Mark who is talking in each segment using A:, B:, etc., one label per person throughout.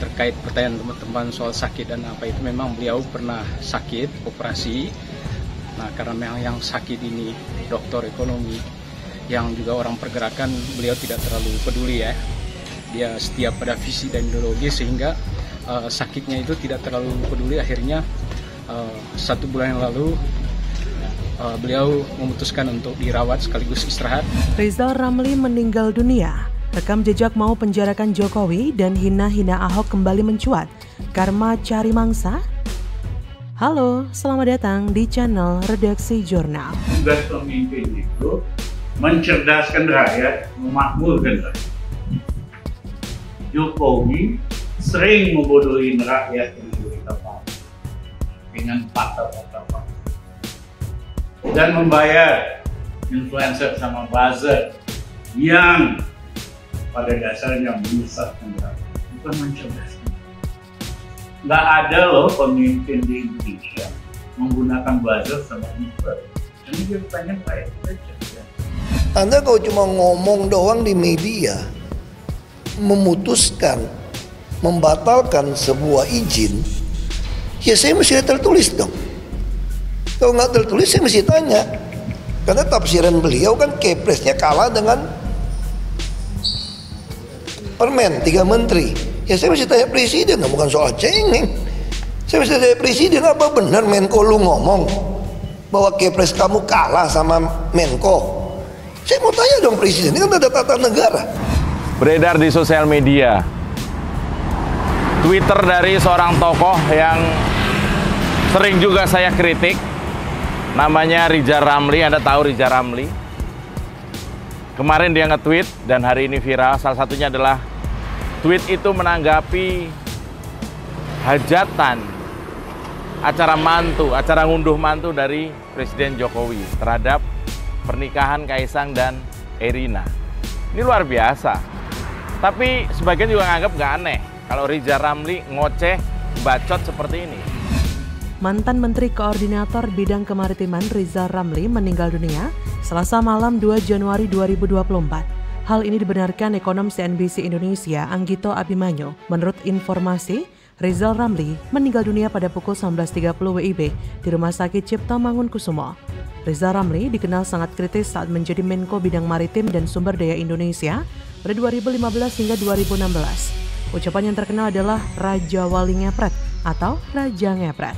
A: terkait pertanyaan teman-teman soal sakit dan apa itu, memang beliau pernah sakit, operasi. Nah, karena memang yang sakit ini dokter ekonomi, yang juga orang pergerakan, beliau tidak terlalu peduli ya. Dia setia pada visi dan ideologi, sehingga sakitnya itu tidak terlalu peduli. Akhirnya 1 bulan yang lalu beliau memutuskan untuk dirawat sekaligus istirahat.
B: Rizal Ramli meninggal dunia. Rekam jejak mau penjarakan Jokowi dan hina-hina Ahok kembali mencuat. Karma cari mangsa? Halo, selamat datang di channel Redaksi Jurnal.
C: Tugas pemimpin itu mencerdaskan rakyat, memakmurkan rakyat. Jokowi sering membodohi rakyat yang kita paham dengan patah-patah dan membayar influencer sama buzzer yang pada dasarnya menyesatkan rakyat, bukan mencerdaskan. Nggak ada loh pemimpin di Indonesia menggunakan buzzer sama influencer. Ini dia pengen rakyat cerdas.
D: Anda kalau cuma ngomong doang di media, memutuskan, membatalkan sebuah izin, ya saya mesti tertulis dong. Kalau nggak tertulis saya mesti tanya. Karena tafsiran beliau kan Kepresnya kalah dengan Permen 3 menteri. Ya saya mesti tanya presiden, bukan soal cengeng. Saya mesti tanya presiden, apa benar Menko lu ngomong bahwa Kepres kamu kalah sama Menko? Saya mau tanya dong presiden, ini kan ada tata negara.
E: Beredar di sosial media Twitter dari seorang tokoh yang sering juga saya kritik, namanya Rizal Ramli. Anda tahu Rizal Ramli? Kemarin dia nge-tweet dan hari ini viral. Salah satunya adalah tweet itu menanggapi hajatan acara ngunduh mantu dari Presiden Jokowi terhadap pernikahan Kaisang dan Erina. Ini luar biasa. Tapi sebagian juga nganggap nggak aneh kalau Rizal Ramli ngoceh, bacot seperti ini.
B: Mantan Menteri Koordinator Bidang Kemaritiman Rizal Ramli meninggal dunia Selasa malam 2 Januari 2024. Hal ini dibenarkan ekonom CNBC Indonesia Anggito Abimanyu. Menurut informasi, Rizal Ramli meninggal dunia pada pukul 19.30 WIB di Rumah Sakit Cipto Mangunkusumo. Rizal Ramli dikenal sangat kritis saat menjadi Menko Bidang Maritim dan Sumber Daya Indonesia pada 2015 hingga 2016. Ucapan yang terkenal adalah Raja Wali Ngepret atau Raja Ngepret.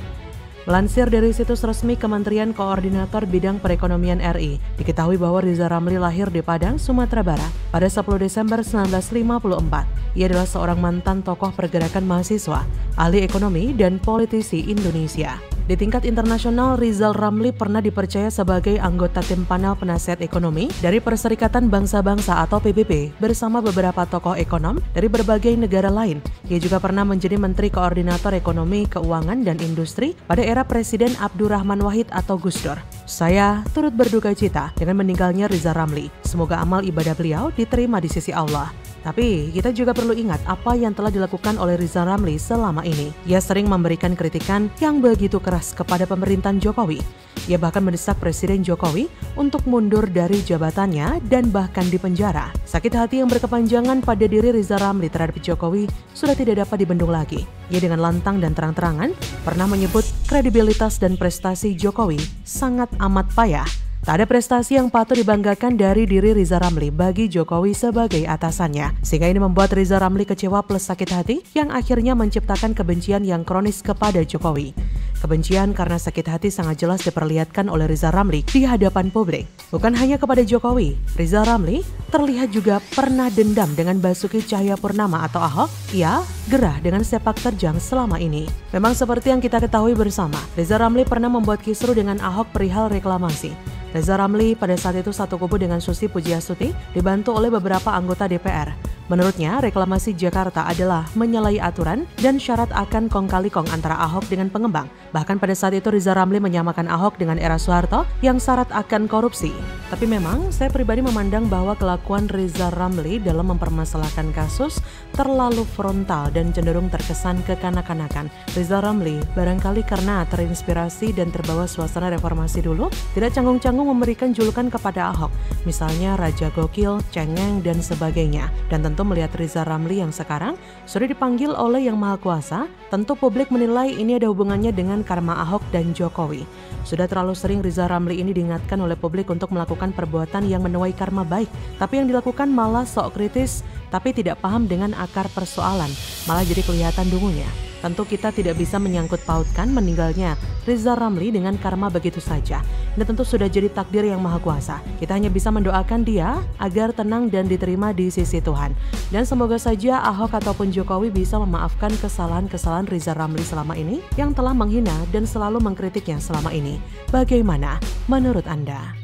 B: Melansir dari situs resmi Kementerian Koordinator Bidang Perekonomian RI, diketahui bahwa Rizal Ramli lahir di Padang, Sumatera Barat pada 10 Desember 1954. Ia adalah seorang mantan tokoh pergerakan mahasiswa, ahli ekonomi, dan politisi Indonesia. Di tingkat internasional, Rizal Ramli pernah dipercaya sebagai anggota tim panel penasihat ekonomi dari Perserikatan Bangsa-Bangsa atau PBB bersama beberapa tokoh ekonom dari berbagai negara lain. Ia juga pernah menjadi Menteri Koordinator Ekonomi, Keuangan, dan Industri pada era Presiden Abdurrahman Wahid atau Gus Dur. Saya turut berduka cita dengan meninggalnya Rizal Ramli. Semoga amal ibadah beliau diterima di sisi Allah. Tapi kita juga perlu ingat apa yang telah dilakukan oleh Rizal Ramli selama ini. Ia sering memberikan kritikan yang begitu keras kepada pemerintahan Jokowi. Ia bahkan mendesak Presiden Jokowi untuk mundur dari jabatannya dan bahkan dipenjara. Sakit hati yang berkepanjangan pada diri Rizal Ramli terhadap Jokowi sudah tidak dapat dibendung lagi. Ia dengan lantang dan terang-terangan pernah menyebut kredibilitas dan prestasi Jokowi sangat amat payah. Tak ada prestasi yang patut dibanggakan dari diri Rizal Ramli bagi Jokowi sebagai atasannya. Sehingga ini membuat Rizal Ramli kecewa plus sakit hati yang akhirnya menciptakan kebencian yang kronis kepada Jokowi. Kebencian karena sakit hati sangat jelas diperlihatkan oleh Rizal Ramli di hadapan publik. Bukan hanya kepada Jokowi, Rizal Ramli terlihat juga pernah dendam dengan Basuki Cahayapurnama atau Ahok. Ia gerah dengan sepak terjang selama ini. Memang seperti yang kita ketahui bersama, Rizal Ramli pernah membuat kisruh dengan Ahok perihal reklamasi. Rizal Ramli pada saat itu satu kubu dengan Susi Pujiastuti dibantu oleh beberapa anggota DPR. Menurutnya, reklamasi Jakarta adalah menyalahi aturan dan syarat akan kong kali kong antara Ahok dengan pengembang. Bahkan pada saat itu Rizal Ramli menyamakan Ahok dengan era Soeharto yang syarat akan korupsi. Tapi memang saya pribadi memandang bahwa kelakuan Rizal Ramli dalam mempermasalahkan kasus terlalu frontal dan cenderung terkesan kekanak-kanakan. Rizal Ramli barangkali karena terinspirasi dan terbawa suasana reformasi dulu, tidak canggung-canggung memberikan julukan kepada Ahok, misalnya Raja Gokil, Cengeng, dan sebagainya. Dan Tentu melihat Riza Ramli yang sekarang sudah dipanggil oleh Yang Maha Kuasa, tentu publik menilai ini ada hubungannya dengan karma Ahok dan Jokowi. Sudah terlalu sering Riza Ramli ini diingatkan oleh publik untuk melakukan perbuatan yang menuai karma baik, tapi yang dilakukan malah sok kritis, tapi tidak paham dengan akar persoalan, malah jadi kelihatan dungunya. Tentu kita tidak bisa menyangkut pautkan meninggalnya Riza Ramli dengan karma begitu saja. Ini tentu sudah jadi takdir Yang Maha Kuasa. Kita hanya bisa mendoakan dia agar tenang dan diterima di sisi Tuhan. Dan semoga saja Ahok ataupun Jokowi bisa memaafkan kesalahan-kesalahan Riza Ramli selama ini yang telah menghina dan selalu mengkritiknya selama ini. Bagaimana menurut Anda?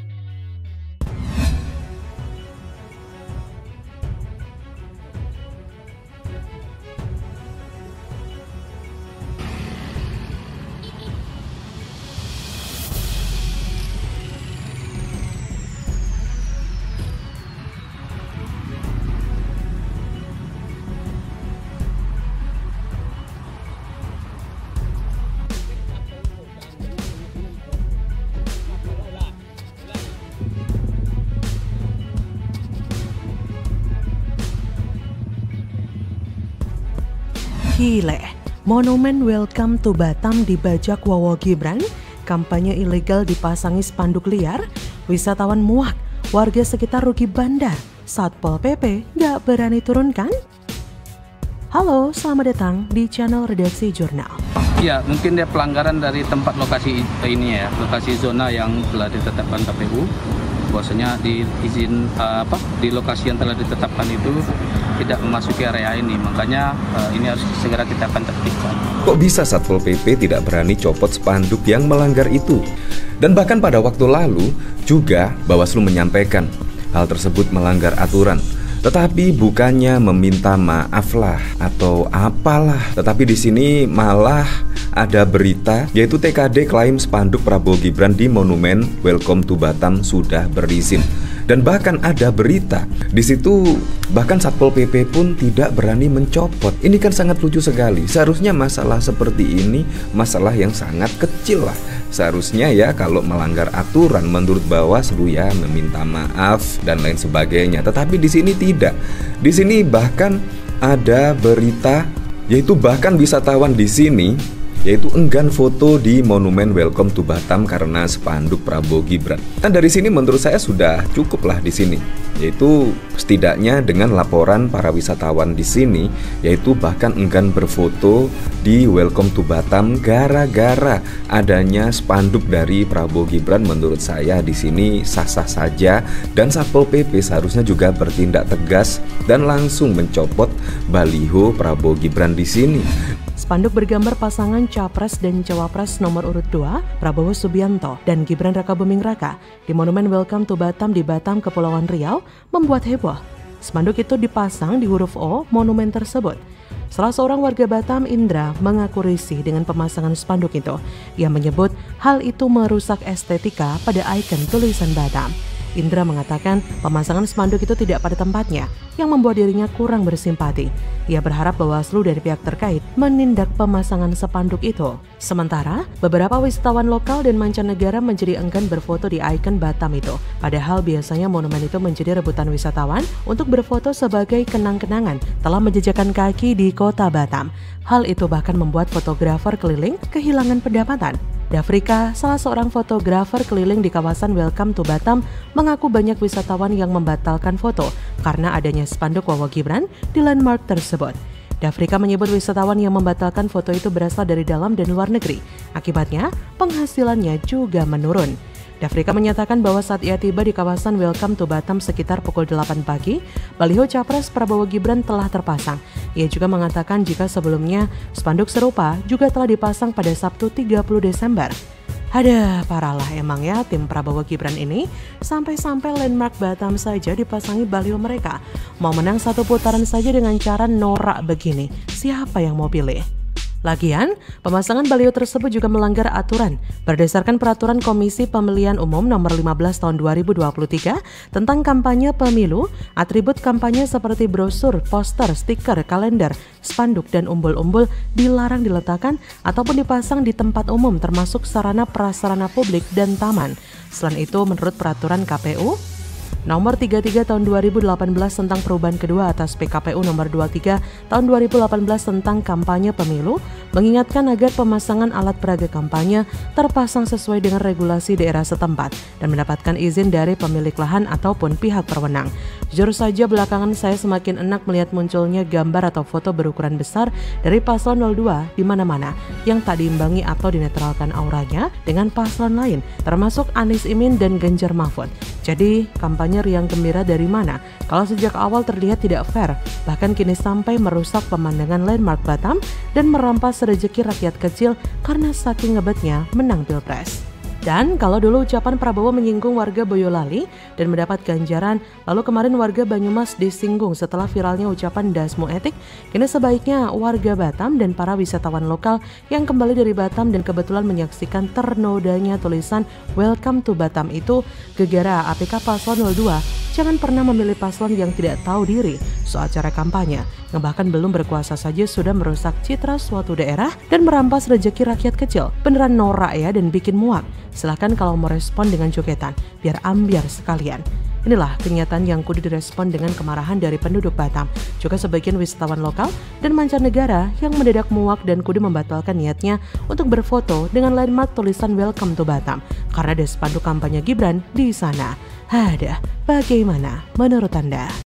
B: Gile, monumen Welcome to Batam dibajak Wawo Gibran, kampanye ilegal dipasangi spanduk liar, wisatawan muak, warga sekitar rugi bandar, Satpol PP gak berani turunkan? Halo, selamat datang di channel Redaksi Jurnal.
A: Ya, mungkin dia pelanggaran dari tempat lokasi ini ya, lokasi zona yang telah ditetapkan KPU. Bahwasanya di izin di lokasi yang telah ditetapkan itu tidak memasuki area ini, makanya ini harus segera kita akan tertibkan.
F: Kok bisa Satpol PP tidak berani copot spanduk yang melanggar itu? Dan bahkan pada waktu lalu juga Bawaslu menyampaikan hal tersebut melanggar aturan. Tetapi bukannya meminta maaf lah atau apalah, tetapi di sini malah ada berita yaitu TKD klaim spanduk Prabowo Gibran di monumen Welcome to Batam sudah berizin. Dan bahkan ada berita di situ bahkan Satpol PP pun tidak berani mencopot. Ini kan sangat lucu sekali. Seharusnya masalah seperti ini masalah yang sangat kecil lah. Seharusnya ya kalau melanggar aturan menurut Bawaslu ya meminta maaf dan lain sebagainya. Tetapi di sini tidak. Di sini bahkan ada berita yaitu bahkan wisatawan di sini yaitu enggan foto di monumen Welcome to Batam karena spanduk Prabowo Gibran. Dan dari sini menurut saya sudah cukup lah di sini. Yaitu setidaknya dengan laporan para wisatawan di sini, yaitu bahkan enggan berfoto di Welcome to Batam gara-gara adanya spanduk dari Prabowo Gibran. Menurut saya di sini sah-sah saja dan Satpol PP seharusnya juga bertindak tegas dan langsung mencopot baliho Prabowo Gibran di sini.
B: Spanduk bergambar pasangan Capres dan Cawapres nomor urut 2, Prabowo Subianto dan Gibran Rakabuming Raka di monumen Welcome to Batam di Batam, Kepulauan Riau membuat heboh. Spanduk itu dipasang di huruf O monumen tersebut. Salah seorang warga Batam, Indra, mengaku risih dengan pemasangan spanduk itu. Ia menyebut hal itu merusak estetika pada ikon tulisan Batam. Indra mengatakan pemasangan spanduk itu tidak pada tempatnya, yang membuat dirinya kurang bersimpati. Ia berharap Bawaslu dari pihak terkait menindak pemasangan spanduk itu. Sementara, beberapa wisatawan lokal dan mancanegara menjadi enggan berfoto di ikon Batam itu. Padahal biasanya monumen itu menjadi rebutan wisatawan untuk berfoto sebagai kenang-kenangan telah menjejakkan kaki di kota Batam. Hal itu bahkan membuat fotografer keliling kehilangan pendapatan. Dafrika, salah seorang fotografer keliling di kawasan Welcome to Batam, mengaku banyak wisatawan yang membatalkan foto karena adanya spanduk Wawo Gibran di landmark tersebut. Dafrika menyebut wisatawan yang membatalkan foto itu berasal dari dalam dan luar negeri. Akibatnya, penghasilannya juga menurun. Dafrika menyatakan bahwa saat ia tiba di kawasan Welcome to Batam sekitar pukul 8 pagi, baliho Capres Prabowo Gibran telah terpasang. Ia juga mengatakan jika sebelumnya spanduk serupa juga telah dipasang pada Sabtu 30 Desember. Ada parahlah emang ya tim Prabowo Gibran ini, sampai-sampai landmark Batam saja dipasangi baliho mereka. Mau menang satu putaran saja dengan cara norak begini, siapa yang mau pilih? Lagian, pemasangan baliho tersebut juga melanggar aturan. Berdasarkan Peraturan Komisi Pemilihan Umum Nomor 15 Tahun 2023 tentang kampanye pemilu, atribut kampanye seperti brosur, poster, stiker, kalender, spanduk, dan umbul-umbul dilarang diletakkan ataupun dipasang di tempat umum termasuk sarana prasarana publik dan taman. Selain itu, menurut peraturan KPU, Nomor 33 tahun 2018 tentang perubahan kedua atas PKPU Nomor 23 tahun 2018 tentang kampanye pemilu mengingatkan agar pemasangan alat peraga kampanye terpasang sesuai dengan regulasi daerah setempat dan mendapatkan izin dari pemilik lahan ataupun pihak berwenang. Jujur saja belakangan saya semakin enak melihat munculnya gambar atau foto berukuran besar dari paslon 02 di mana-mana yang tak diimbangi atau dinetralkan auranya dengan paslon lain, termasuk Anies Imin dan Ganjar Mahfud. Jadi, kampanye riang gembira dari mana kalau sejak awal terlihat tidak fair, bahkan kini sampai merusak pemandangan landmark Batam dan merampas rezeki rakyat kecil karena saking ngebetnya menang Pilpres. Dan kalau dulu ucapan Prabowo menyinggung warga Boyolali dan mendapat ganjaran, lalu kemarin warga Banyumas disinggung setelah viralnya ucapan Dasmu Etik, kini sebaiknya warga Batam dan para wisatawan lokal yang kembali dari Batam dan kebetulan menyaksikan ternodanya tulisan Welcome to Batam itu gegara APK Paslon 02, jangan pernah memilih paslon yang tidak tahu diri soal cara kampanye, yang bahkan belum berkuasa saja sudah merusak citra suatu daerah dan merampas rezeki rakyat kecil. Beneran norak ya dan bikin muak. Silahkan kalau mau respon dengan jogetan, biar ambiar sekalian. Inilah kenyataan yang kudu direspon dengan kemarahan dari penduduk Batam, juga sebagian wisatawan lokal dan mancanegara yang mendadak muak dan kudu membatalkan niatnya untuk berfoto dengan landmark tulisan Welcome to Batam karena ada spanduk kampanye Gibran di sana. Bagaimana menurut Anda?